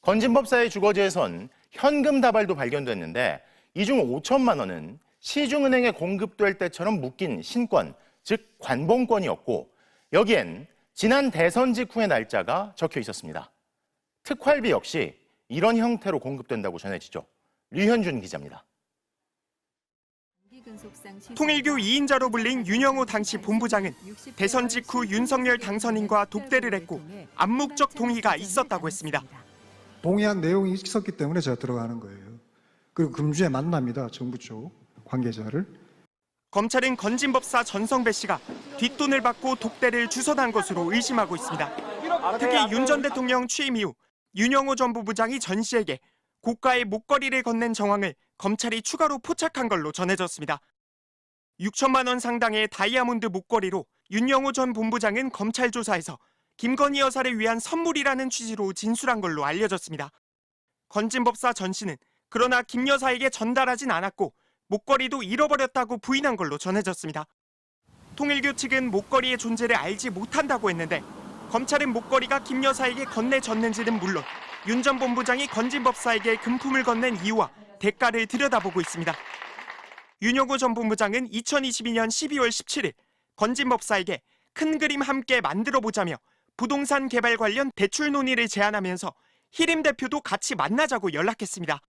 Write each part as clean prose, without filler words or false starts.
건진법사의 주거지에선 현금 다발도 발견됐는데 이 중 5천만 원은 시중은행에 공급될 때처럼 묶인 신권, 즉 관봉권이었고 여기엔 지난 대선 직후의 날짜가 적혀 있었습니다. 특활비 역시 이런 형태로 공급된다고 전해지죠. 류현준 기자입니다. 통일교 2인자로 불린 윤영호 당시 본부장은 대선 직후 윤석열 당선인과 독대를 했고 암묵적 동의가 있었다고 했습니다. 동의한 내용이 있었기 때문에 제가 들어가는 거예요. 그리고 금주에 만납니다. 정부 쪽 관계자를. 검찰은 건진법사 전성배 씨가 뒷돈을 받고 독대를 주선한 것으로 의심하고 있습니다. 특히 윤 전 대통령 취임 이후 윤영호 전 부부장이 전 씨에게 고가의 목걸이를 건넨 정황을 검찰이 추가로 포착한 걸로 전해졌습니다. 6천만 원 상당의 다이아몬드 목걸이로 윤영호 전 본부장은 검찰 조사에서 김건희 여사를 위한 선물이라는 취지로 진술한 걸로 알려졌습니다. 건진법사 전 씨는 그러나 김 여사에게 전달하진 않았고 목걸이도 잃어버렸다고 부인한 걸로 전해졌습니다. 통일교 측은 목걸이의 존재를 알지 못한다고 했는데 검찰은 목걸이가 김 여사에게 건네졌는지는 물론 윤 전 본부장이 건진법사에게 금품을 건넨 이유와 대가를 들여다보고 있습니다. 윤영호 전 본부장은 2022년 12월 17일 건진법사에게 큰 그림 함께 만들어보자며 부동산 개발 관련 대출 논의를 제안하면서 히림 대표도 같이 만나자고 연락했습니다.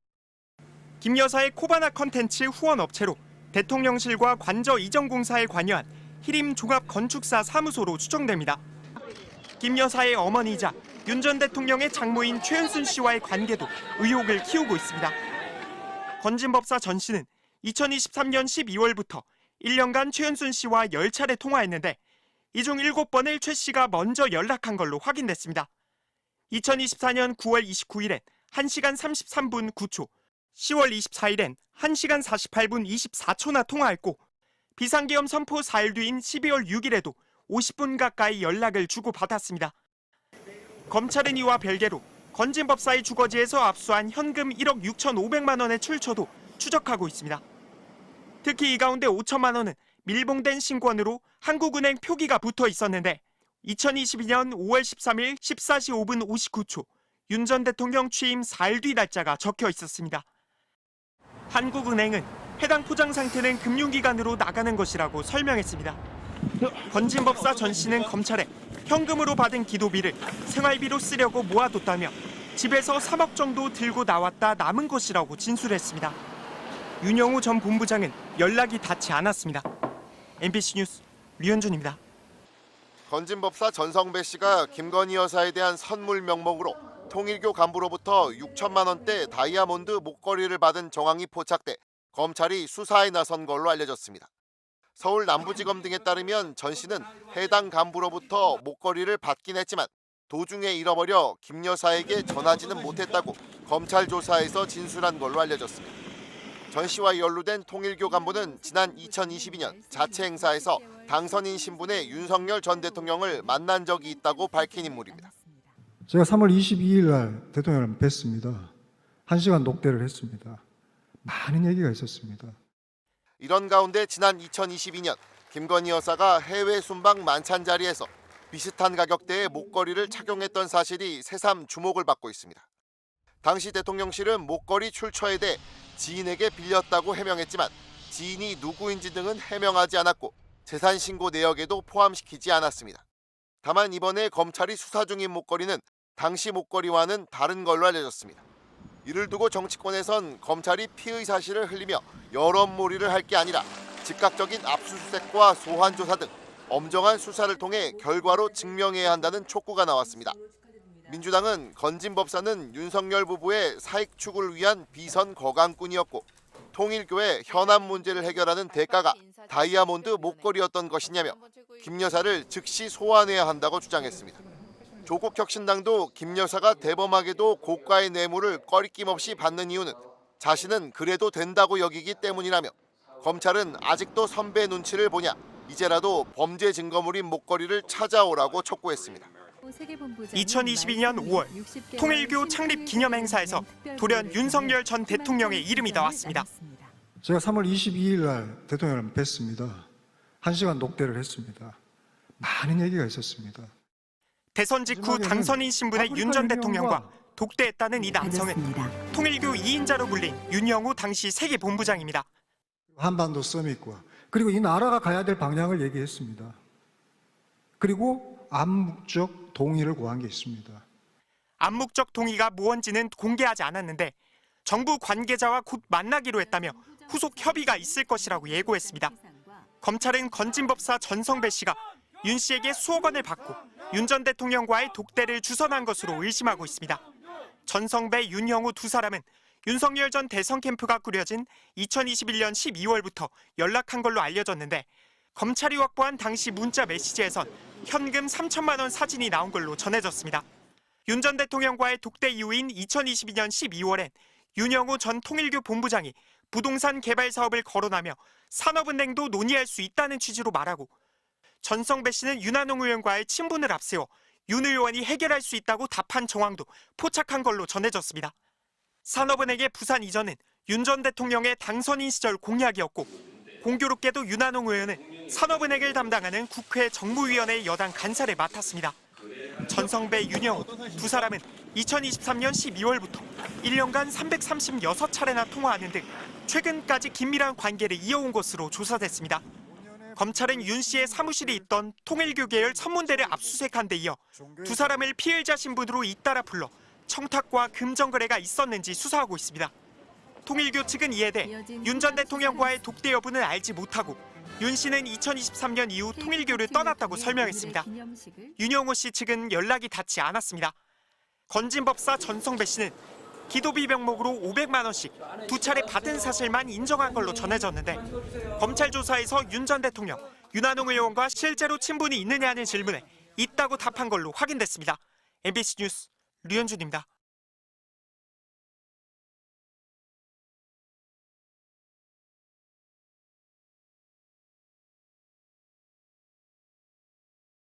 김 여사의 코바나 컨텐츠 후원 업체로 대통령실과 관저 이전 공사에 관여한 히림 종합건축사 사무소로 추정됩니다. 김 여사의 어머니이자 윤 전 대통령의 장모인 최은순 씨와의 관계도 의혹을 키우고 있습니다. 건진법사 전 씨는 2023년 12월부터 1년간 최은순 씨와 10차례 통화했는데 이 중 7번을 최 씨가 먼저 연락한 걸로 확인됐습니다. 2024년 9월 29일엔 1시간 33분 9초, 10월 24일엔 1시간 48분 24초나 통화했고 비상계엄 선포 4일 뒤인 12월 6일에도 50분 가까이 연락을 주고받았습니다. 검찰은 이와 별개로 건진법사의 주거지에서 압수한 현금 1억 6,500만 원의 출처도 추적하고 있습니다. 특히 이 가운데 5천만 원은 밀봉된 신권으로 한국은행 표기가 붙어 있었는데 2022년 5월 13일 14시 5분 59초 윤 전 대통령 취임 4일 뒤 날짜가 적혀 있었습니다. 한국은행은 해당 포장 상태는 금융기관으로 나가는 것이라고 설명했습니다. 건진법사 전 씨는 검찰에 현금으로 받은 기도비를 생활비로 쓰려고 모아뒀다며 집에서 3억 정도 들고 나왔다 남은 것이라고 진술했습니다. 윤영호 전 본부장은 연락이 닿지 않았습니다. MBC 뉴스 류현준입니다. 건진법사 전성배 씨가 김건희 여사에 대한 선물 명목으로 통일교 간부로부터 6천만 원대 다이아몬드 목걸이를 받은 정황이 포착돼 검찰이 수사에 나선 걸로 알려졌습니다. 서울 남부지검 등에 따르면 전 씨는 해당 간부로부터 목걸이를 받긴 했지만 도중에 잃어버려 김 여사에게 전하지는 못했다고 검찰 조사에서 진술한 걸로 알려졌습니다. 전 씨와 연루된 통일교 간부는 지난 2022년 자체 행사에서 당선인 신분의 윤석열 전 대통령을 만난 적이 있다고 밝힌 인물입니다. 제가 3월 22일 날 대통령을 뵀습니다. 1시간 독대를 했습니다. 많은 얘기가 있었습니다. 이런 가운데 지난 2022년 김건희 여사가 해외 순방 만찬 자리에서 비슷한 가격대의 목걸이를 착용했던 사실이 새삼 주목을 받고 있습니다. 당시 대통령실은 목걸이 출처에 대해 지인에게 빌렸다고 해명했지만 지인이 누구인지 등은 해명하지 않았고 재산 신고 내역에도 포함시키지 않았습니다. 다만 이번에 검찰이 수사 중인 목걸이는 당시 목걸이와는 다른 걸로 알려졌습니다. 이를 두고 정치권에선 검찰이 피의 사실을 흘리며 여론몰이를 할 게 아니라 즉각적인 압수수색과 소환 조사 등 엄정한 수사를 통해 결과로 증명해야 한다는 촉구가 나왔습니다. 민주당은 건진법사는 윤석열 부부의 사익 추구를 위한 비선 거강꾼이었고 통일교의 현안 문제를 해결하는 대가가 다이아몬드 목걸이였던 것이냐며 김 여사를 즉시 소환해야 한다고 주장했습니다. 조국혁신당도 김 여사가 대범하게도 고가의 뇌물을 꺼리낌 없이 받는 이유는 자신은 그래도 된다고 여기기 때문이라며 검찰은 아직도 선배 눈치를 보냐 이제라도 범죄 증거물인 목걸이를 찾아오라고 촉구했습니다. 2022년 5월 통일교 창립 기념 행사에서 돌연 윤석열 전 대통령의 이름이 나왔습니다. 제가 3월 22일 날 대통령을 뵀습니다. 1시간 독대를 했습니다. 많은 얘기가 있었습니다. 대선 직후 당선인 신분의 윤 전 대통령과 독대했다는 이 남성은 받았습니다. 통일교 2인자로 불린 윤영호 당시 세계본부장입니다. 한반도 서밋과 그리고 이 나라가 가야 될 방향을 얘기했습니다. 그리고 암묵적 동의를 구한 게 있습니다. 암묵적 동의가 무언지는 공개하지 않았는데 정부 관계자와 곧 만나기로 했다며 후속 협의가 있을 것이라고 예고했습니다. 검찰은 건진법사 전성배 씨가 윤 씨에게 수억 원을 받고 윤 전 대통령과의 독대를 주선한 것으로 의심하고 있습니다. 전성배, 윤영호 두 사람은 윤석열 전 대선 캠프가 꾸려진 2021년 12월부터 연락한 걸로 알려졌는데 검찰이 확보한 당시 문자 메시지에선 현금 3천만 원 사진이 나온 걸로 전해졌습니다. 윤 전 대통령과의 독대 이후인 2022년 12월엔 윤영호 전 통일교 본부장이 부동산 개발 사업을 거론하며 산업은행도 논의할 수 있다는 취지로 말하고 전성배 씨는 윤한홍 의원과의 친분을 앞세워 윤 의원이 해결할 수 있다고 답한 정황도 포착한 걸로 전해졌습니다. 산업은행의 부산 이전은 윤 전 대통령의 당선인 시절 공약이었고 공교롭게도 윤한홍 의원은 산업은행을 담당하는 국회 정무위원회 여당 간사를 맡았습니다. 전성배, 윤영호 두 사람은 2023년 12월부터 1년간 336차례나 통화하는 등 최근까지 긴밀한 관계를 이어온 것으로 조사됐습니다. 검찰은 윤 씨의 사무실이 있던 통일교 계열 천문대를 압수수색한 데 이어 두 사람을 피해자 신분으로 잇따라 불러 청탁과 금전 거래가 있었는지 수사하고 있습니다. 통일교 측은 이에 대해 윤 전 대통령과의 독대 여부는 알지 못하고 윤 씨는 2023년 이후 통일교를 떠났다고 설명했습니다. 윤영호 씨 측은 연락이 닿지 않았습니다. 건진법사 전성배 씨는 기도비 명목으로 500만 원씩 두 차례 받은 사실만 인정한 걸로 전해졌는데 검찰 조사에서 윤 전 대통령, 윤한홍 의원과 실제로 친분이 있느냐는 질문에 있다고 답한 걸로 확인됐습니다. MBC 뉴스 류현준입니다.